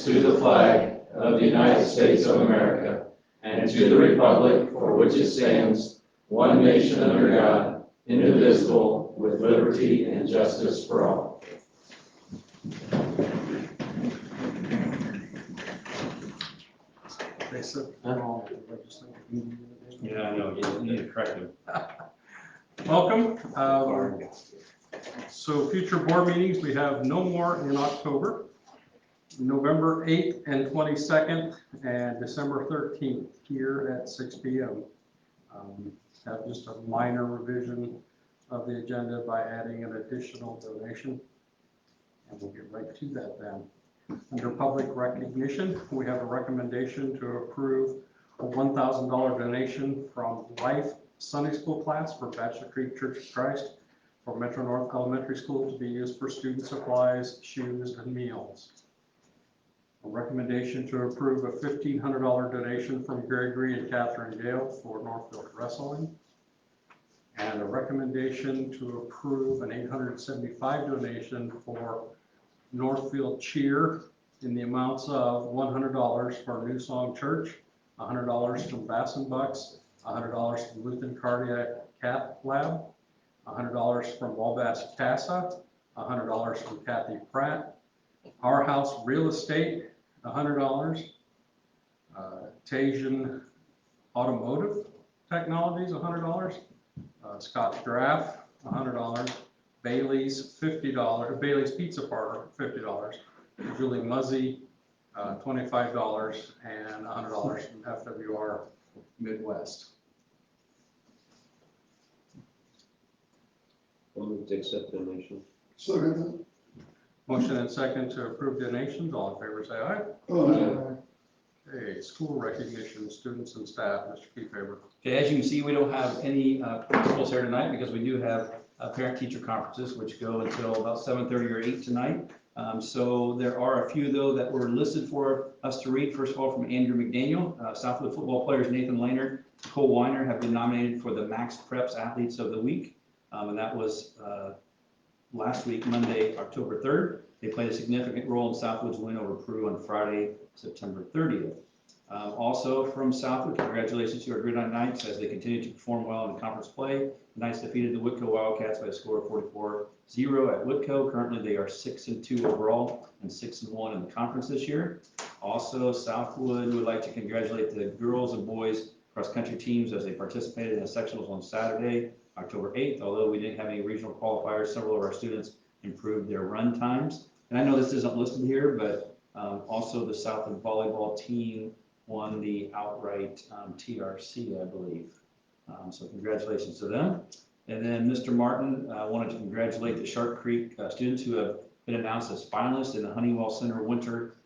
to the flag of the United States of America, and to the republic for which it stands, one nation under God, indivisible, with liberty and justice for all. They said wrong. Yeah, I know, you need to correct him. Welcome. So future board meetings, we have no more in October. November 8th and 22nd and December 13th here at 6 p.m. Have just a minor revision of the agenda by adding an additional donation. And we'll get right to that then. Under public recognition, we have a recommendation to approve a $1,000 donation from Life Sunday School class for Bachelor Creek Church of Christ for Metro North Elementary School to be used for student supplies, shoes, and meals. A recommendation to approve a $1,500 donation from Gregory and Catherine Gale for Northfield Wrestling. And a recommendation to approve an $875 donation for Northfield Cheer in the amounts of $100 for New Song Church, $100 from Bass and Bucks, $100 from Lutheran Cardiac Cath Lab, $100 from Wabash CASA, $100 from Kathy Pratt, Our House Real Estate, $100, Tajin Automotive Technologies, $100, Scott Graff, $100, Bailey's $50, Bailey's Pizza Parlor, $50, Julie Muzzy, $25, and $100 from FWR Midwest. I'll move to accept the donation. Second. Motion and second to approve donations. All in favor say aye. Aye. Okay, school recognition, students and staff, Mr. Kefauver. Okay, as you can see, we don't have any principals here tonight because we do have parent-teacher conferences which go until about 7:30 or 8 tonight. So there are a few though that were listed for us to read. First of all, from Andrew McDaniel, Southwood football players Nathan Laner, Cole Weiner have been nominated for the Max Preps Athletes of the Week. And that was last week, Monday, October 3rd. They played a significant role in Southwood's win over Peru on Friday, September 30th. Also from Southwood, congratulations to our Gridiron Knights as they continue to perform well in conference play. The Knights defeated the Whitco Wildcats by a score of 44-0 at Whitco. Currently, they are 6-2 overall and 6-1 in the conference this year. Also, Southwood would like to congratulate the girls and boys cross-country teams as they participated in the sectionals on Saturday, October 8th. Although we didn't have any regional qualifiers, several of our students improved their run times. And I know this isn't listed here, but also the Southwood volleyball team won the outright TRC, I believe. So congratulations to them. And then Mr. Martin wanted to congratulate the Shark Creek students who have been announced as finalists in the Honeywell Center Winter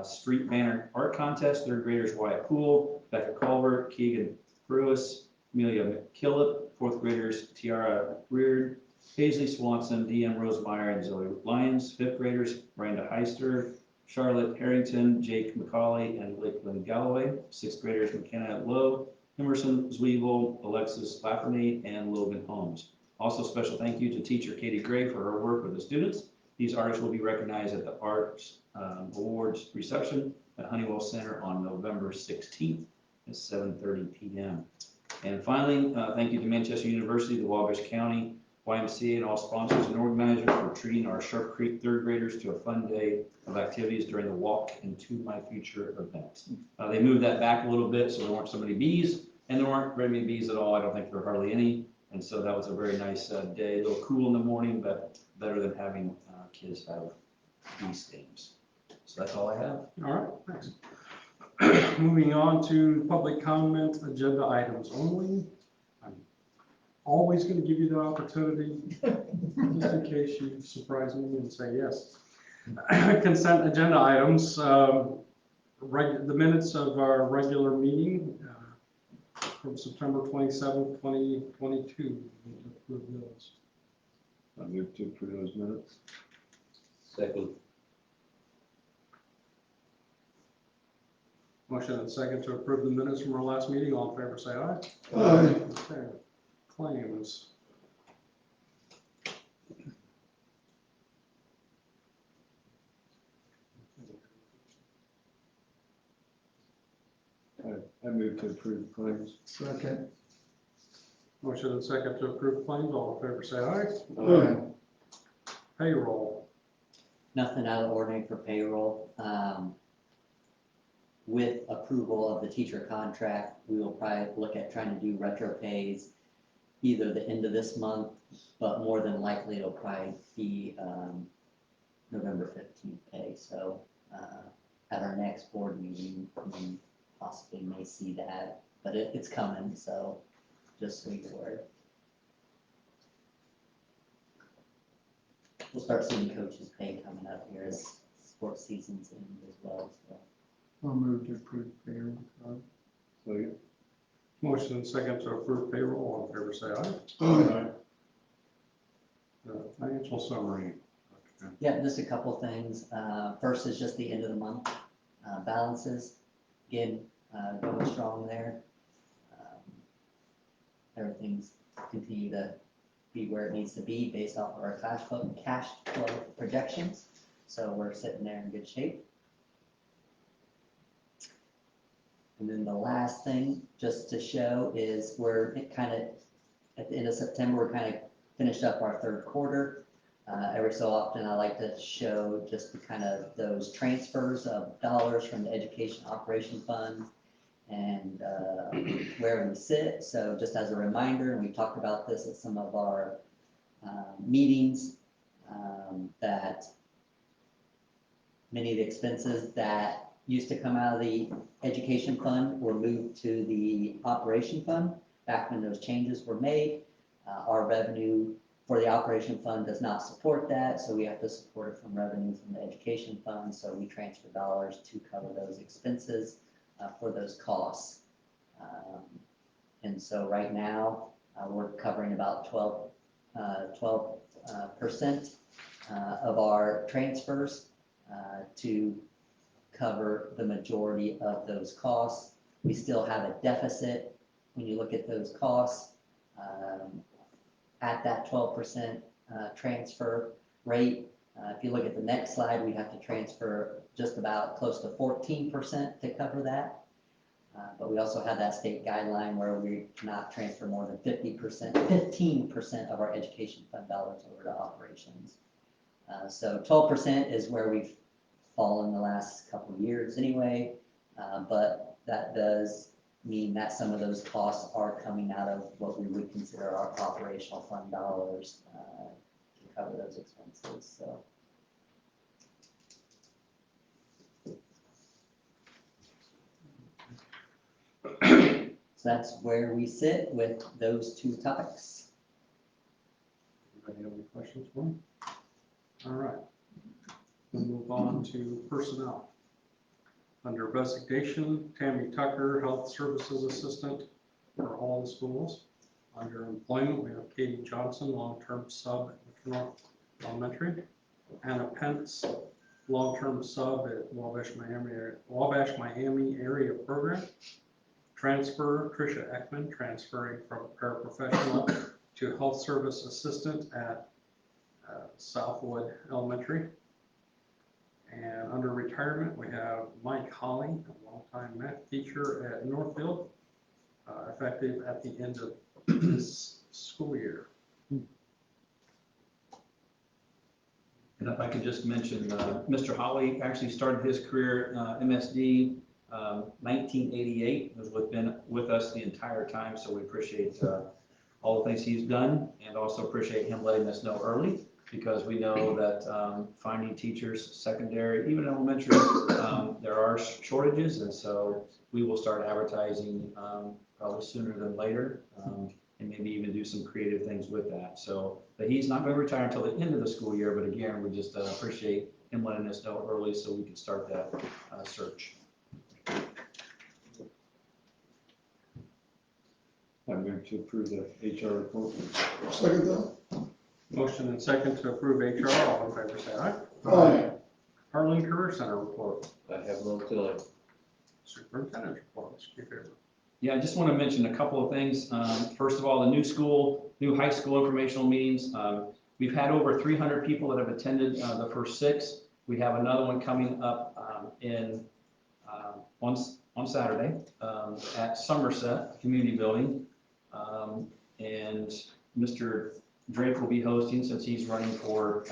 Street Banner Art Contest. Third graders Wyatt Poole, Becca Culver, Keegan Brewis, Amelia McKillip. Fourth graders Tiara Reard, Paisley Swanson, DM Rosemeyer, and Zoe Lyons. Fifth graders Miranda Heister, Charlotte Harrington, Jake McCauley, and Lakeland Galloway. Sixth graders McKenna Lowe, Emerson Zweevil, Alexis Lafferty, and Logan Holmes. Also, special thank you to teacher Katie Gray for her work with the students. These artists will be recognized at the Arts Awards reception at Honeywell Center on November 16th at 7:30 p.m. And finally, thank you to Manchester University, the Wabash County, YMCA, and all sponsors and organizers for treating our Sharp Creek third graders to a fun day of activities during the Walk Into My Future event. They moved that back a little bit so there weren't so many bees, and there weren't very many bees at all. I don't think there were hardly any. And so that was a very nice day, a little cool in the morning, but better than having kids have bee stings. So that's all I have. All right, thanks. Moving on to public comment, agenda items only. I'm always going to give you the opportunity, just in case you surprise me and say yes. Consent agenda items, the minutes of our regular meeting from September 27th, 2022. Approve those. I move to approve those minutes. Second. Motion and second to approve the minutes from our last meeting. All in favor say aye. Aye. Okay. Claims. I move to approve claims. Second. Motion and second to approve claims. All in favor, say aye. Aye. Payroll. Nothing out of the ordinary for payroll. With approval of the teacher contract, we will probably look at trying to do retro pays either the end of this month, but more than likely it'll probably be November 15th pay. So at our next board meeting, we possibly may see that, but it's coming, so just so you're aware. We'll start seeing coaches' pay coming up here as sports season's in as well, so. I'll move to approve payroll. Second. Motion and second to approve payroll. All in favor, say aye. Aye. Financial summary. Yeah, just a couple things. First is just the end of the month balances. Again, going strong there. Everything's continue to be where it needs to be based off of our cash flow projections. So we're sitting there in good shape. And then the last thing, just to show, is we're kind of, at the end of September, we're kind of finished up our third quarter. Every so often, I like to show just the kind of those transfers of dollars from the Education Operation Fund and where we sit. So just as a reminder, and we talked about this at some of our meetings, that many of the expenses that used to come out of the education fund were moved to the operation fund back when those changes were made. Our revenue for the operation fund does not support that, so we have to support it from revenue from the education fund. So we transfer dollars to cover those expenses for those costs. And so right now, we're covering about 12% of our transfers to cover the majority of those costs. We still have a deficit when you look at those costs at that 12% transfer rate. If you look at the next slide, we have to transfer just about close to 14% to cover that. But we also have that state guideline where we cannot transfer more than 15% of our education fund dollars over to operations. So 12% is where we've fallen the last couple of years anyway, but that does mean that some of those costs are coming out of what we would consider our operational fund dollars to cover those expenses. So. So that's where we sit with those two topics. Anybody have any questions for me? All right. We'll move on to personnel. Under resignation, Tammy Tucker, Health Services Assistant for all the schools. Under employment, we have Katie Johnson, long-term sub at McKenna Elementary. Anna Pence, long-term sub at Wabash, Miami area program. Transfer, Tricia Ekman, transferring from paraprofessional to health service assistant at Southwood Elementary. And under retirement, we have Mike Holly, a longtime math teacher at Northfield, effective at the end of this school year. And if I could just mention, Mr. Holly actually started his career MSD 1988, has been with us the entire time, so we appreciate all the things he's done, and also appreciate him letting us know early, because we know that finding teachers, secondary, even elementary, there are shortages, and so we will start advertising probably sooner than later, and maybe even do some creative things with that. So, but he's not going to retire until the end of the school year, but again, we just appreciate him letting us know early so we can start that search. I move to approve the HR report. Second that. Motion and second to approve HR. All in favor, say aye. Aye. Harlan Career Center report. I have no utility. Superintendent's report. Mr. Kefauver. Yeah, I just want to mention a couple of things. First of all, the new high school informational meetings. We've had over 300 people that have attended the first 6. We have another one coming up on Saturday at Somerset Community Building. And Mr. Drake will be hosting since he's running for,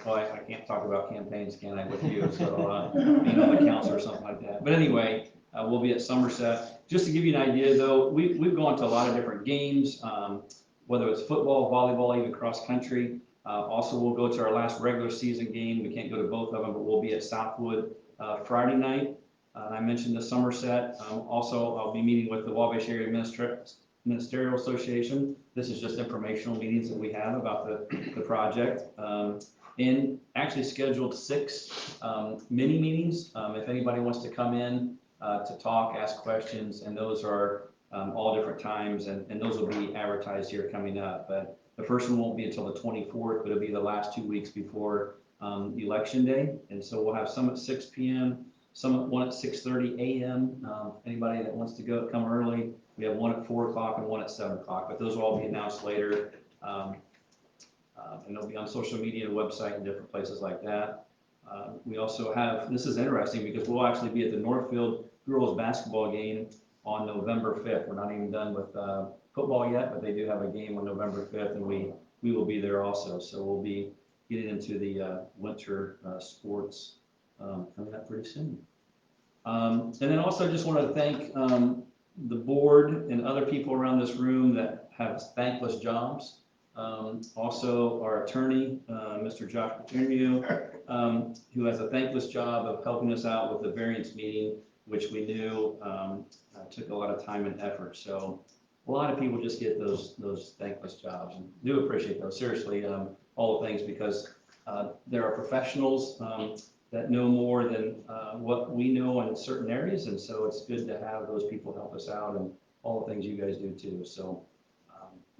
well, I can't talk about campaigns, can I, with you? So, being on the council or something like that. But anyway, we'll be at Somerset. Just to give you an idea though, we've gone to a lot of different games, whether it's football, volleyball, even cross country. Also, we'll go to our last regular season game. We can't go to both of them, but we'll be at Southwood Friday night. I mentioned the Somerset. Also, I'll be meeting with the Wabash Area Ministerial Association. This is just informational meetings that we have about the project. And actually scheduled 6 mini meetings. If anybody wants to come in to talk, ask questions, and those are all different times, and those will be advertised here coming up. But the first one won't be until the 24th, but it'll be the last 2 weeks before Election Day. And so we'll have some at 6 p.m., one at 6:30 a.m. Anybody that wants to come early. We have one at 4 o'clock and one at 7 o'clock, but those will all be announced later. And they'll be on social media and website and different places like that. We also have, this is interesting because we'll actually be at the Northfield girls basketball game on November 5th. We're not even done with football yet, but they do have a game on November 5th, and we will be there also. So we'll be getting into the winter sports coming up pretty soon. And then also just want to thank the board and other people around this room that have thankless jobs. Also our attorney, Mr. Josh Paterno, who has a thankless job of helping us out with the variance meeting, which we knew took a lot of time and effort. So a lot of people just get those thankless jobs, and do appreciate those. Seriously, all the things, because there are professionals that know more than what we know in certain areas, and so it's good to have those people help us out, and all the things you guys do too. So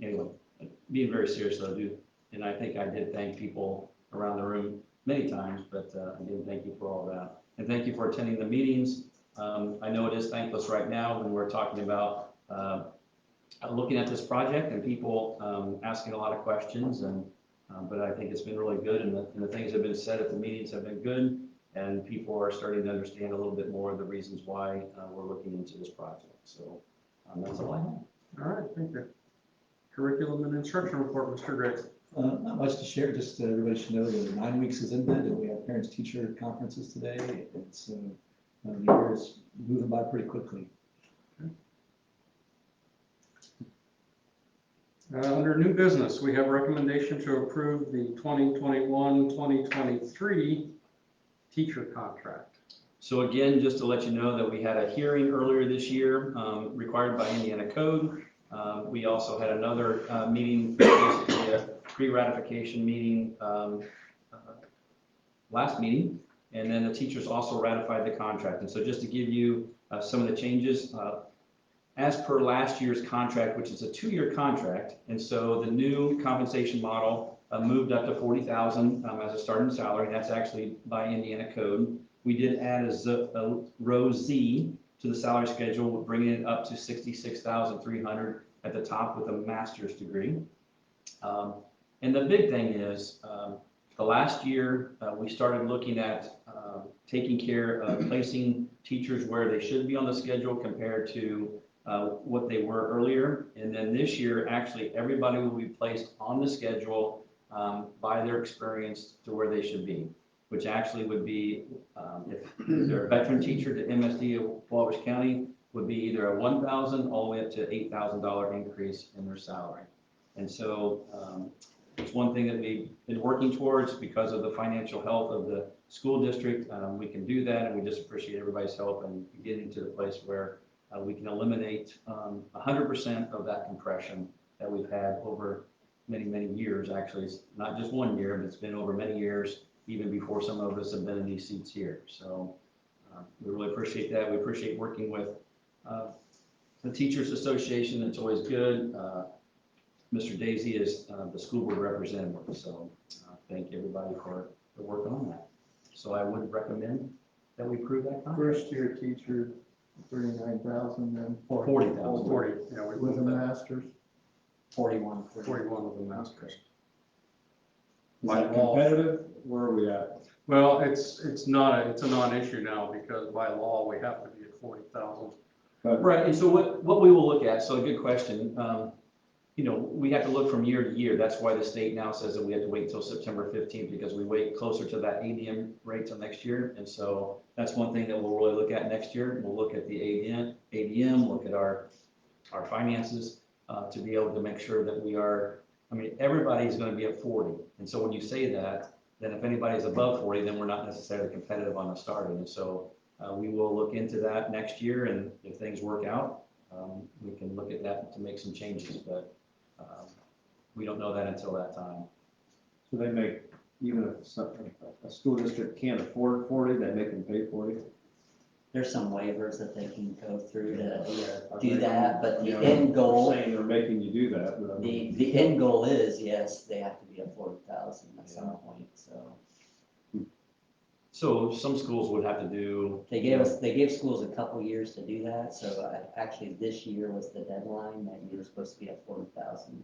anyway, being very serious though, and I think I did thank people around the room many times, but again, thank you for all that, and thank you for attending the meetings. I know it is thankless right now when we're talking about looking at this project and people asking a lot of questions, and but I think it's been really good, and the things that have been said at the meetings have been good, and people are starting to understand a little bit more of the reasons why we're looking into this project. So that's all I have. All right, thank you. Curriculum and instruction report, Mr. Drake. Not much to share, just everybody should know that 9 weeks is ended, and we have parents-teacher conferences today. It's the year is moving by pretty quickly. Under new business, we have a recommendation to approve the 2021-2023 teacher contract. So again, just to let you know that we had a hearing earlier this year required by Indiana Code. We also had another meeting, basically a pre-ratification meeting last meeting, and then the teachers also ratified the contract. And so just to give you some of the changes, as per last year's contract, which is a 2-year contract, and so the new compensation model moved up to $40,000 as a starting salary. That's actually by Indiana Code. We did add a row Z to the salary schedule, bringing it up to $66,300 at the top with a master's degree. And the big thing is, the last year we started looking at taking care of placing teachers where they should be on the schedule compared to what they were earlier. And then this year, actually, everybody will be placed on the schedule by their experience to where they should be, which actually would be, if they're a veteran teacher to MSD Wabash County, would be either a $1,000 all the way up to $8,000 increase in their salary. And so it's one thing that we've been working towards because of the financial health of the school district. We can do that, and we just appreciate everybody's help in getting to the place where we can eliminate 100% of that compression that we've had over many, many years. Actually, it's not just 1 year, but it's been over many years, even before some of us have been in these seats here. So we really appreciate that. We appreciate working with the Teachers Association. It's always good. Mr. Daisy is the school board representative. So thank everybody for the work on that. So I would recommend that we approve that contract. First year teacher, 39,000, then 40,000. 40, yeah, we with a moved that. master's. 41. 41 with a master's. Like competitive, where are we at? Well, it's a non-issue now because by law, we have to be at 40,000. Right, and so what we will look at, so a good question, you know, we have to look from year to year. That's why the state now says that we have to wait until September 15th because we wait closer to that ADM rate till next year. And so that's one thing that we'll really look at next year. We'll look at the ADM, look at our finances to be able to make sure that we are, I mean, everybody's going to be at 40. And so when you say that, then if anybody's above 40, then we're not necessarily competitive on the starting. And so we will look into that next year, and if things work out, we can look at that to make some changes, but we don't know that until that time. So they make, even if a school district can't afford 40, they make them pay 40? There's some waivers that they can go through to Are do they- that, but you the know, end goal, Saying they're making you do that, but I mean, the end goal is, yes, they have to be at 40,000 at some point, so. So some schools would have to do. They gave schools a couple years to do that, so actually this year was the deadline that you were supposed to be at 40,000.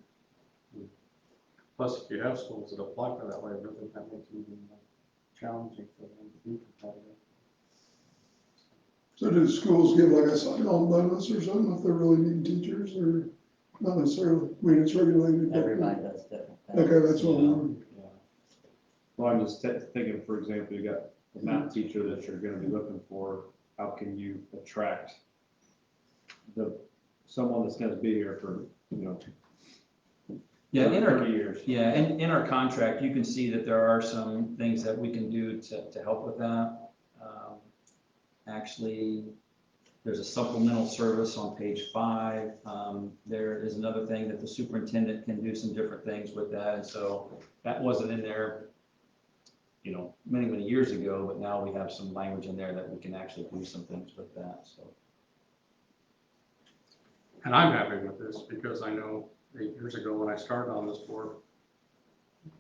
Plus, if you have schools that apply for that waiver, then that makes it even more challenging for them to be competitive. So do schools give like a sign-on bonus or something if they're really needing teachers, or not necessarily? I mean, it's regulated. but- Everybody does different things. Okay, that's what I'm. well, I'm just thinking, for example, you got a math teacher that you're gonna be looking for. How can you attract someone that's gonna be here for, you know, Yeah, in our, 30 years? yeah, in our contract, you can see that there are some things that we can do to help with that. Actually, there's a supplemental service on page 5. There is another thing that the superintendent can do some different things with that, and so that wasn't in there, you know, many, many years ago, but now we have some language in there that we can actually do some things with that, so. And I'm happy with this because I know 8 years ago when I started on this board,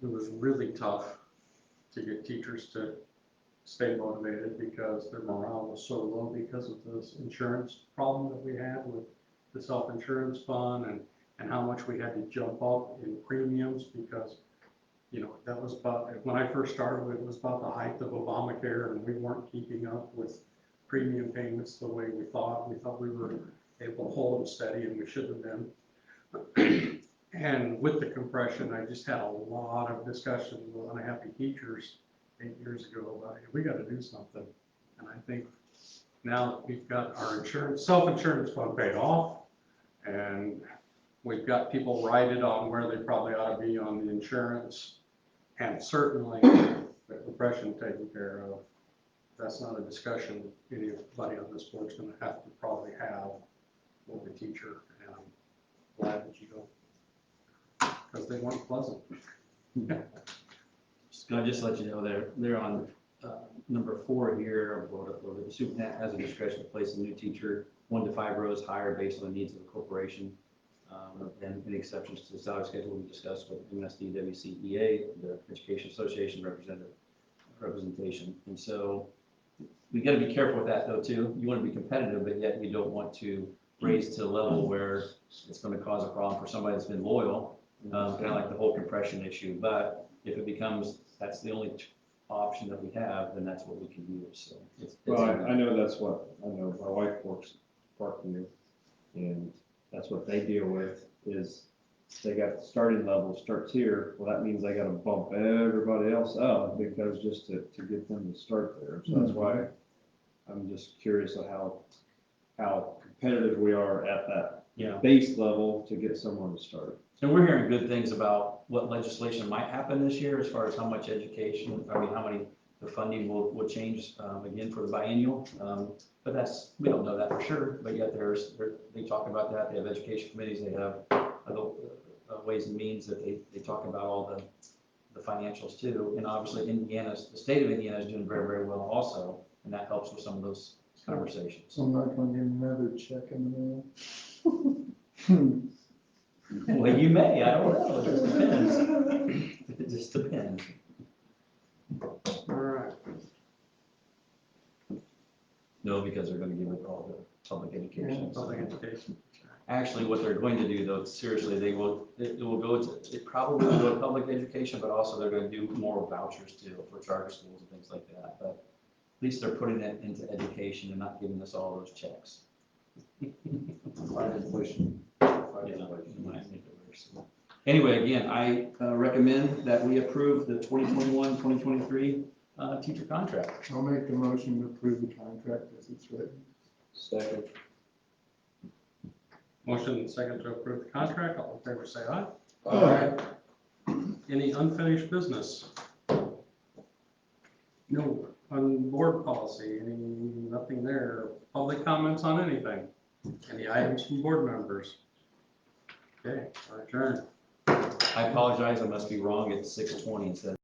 it was really tough to get teachers to stay motivated because their morale was so low because of this insurance problem that we had with the self-insurance fund and how much we had to jump up in premiums because, you know, that was about, when I first started, it was about the height of Obamacare and we weren't keeping up with premium payments the way we thought. We thought we were able to hold them steady and we should have been. And with the compression, I just had a lot of discussions with unhappy teachers 8 years ago about, hey, we got to do something. And I think now that we've got our self-insurance fund paid off, and we've got people righted on where they probably ought to be on the insurance, and certainly the compression taken care of, that's not a discussion anybody on this board's going to have to probably have with the teacher. And I'm glad that you don't, because they weren't pleasant. Can I just let you know they're on number 4 here. The superintendent has a discretion to place a new teacher 1 to 5 rows higher based on the needs of the corporation. And any exceptions to the salary schedule will be discussed with MSD WCEA, the Education Association representation. And so we got to be careful with that though too. You want to be competitive, but yet you don't want to raise to the level where it's going to cause a problem for somebody that's been loyal, kind of like the whole compression issue. But if it becomes that's the only option that we have, then that's what we can use. So Well, I know that's what, I know my wife works Parkview, and that's what they deal with, is they got the starting level starts here. Well, that means I got to bump everybody else up because just to get them to start there. So that's why I'm just curious of how competitive we are at that base level to get someone to start. And we're hearing good things about what legislation might happen this year as far as how much education, how many the funding will change again for the biennial. But we don't know that for sure, but yet they talk about that. They have education committees, they have ways and means that they talk about all the financials too. And obviously the state of Indiana is doing very, very well also, and that helps with some of those conversations. So I'm not gonna get another check in the mail. Well, you may, I don't know, it just depends. It just depends. All right. No, because they're gonna give it all to public education. Public education. Actually, what they're going to do though, seriously, it will go to, it probably will go to public education, but also they're gonna do more vouchers too for charter schools and things like that. But at least they're putting it into education and not giving us all those checks. Fight inflation. Yeah, it might make it worse. Anyway, again, I recommend that we approve the 2021-2023 teacher contract. I'll make the motion to approve the contract as it's written. Second. Motion and second to approve the contract. All in favor, say aye. Aye. Any unfinished business? No. On board policy, nothing there. Public comments on anything? Any items from board members? Okay, our adjourned. I apologize, I must be wrong, it's 6:20 instead of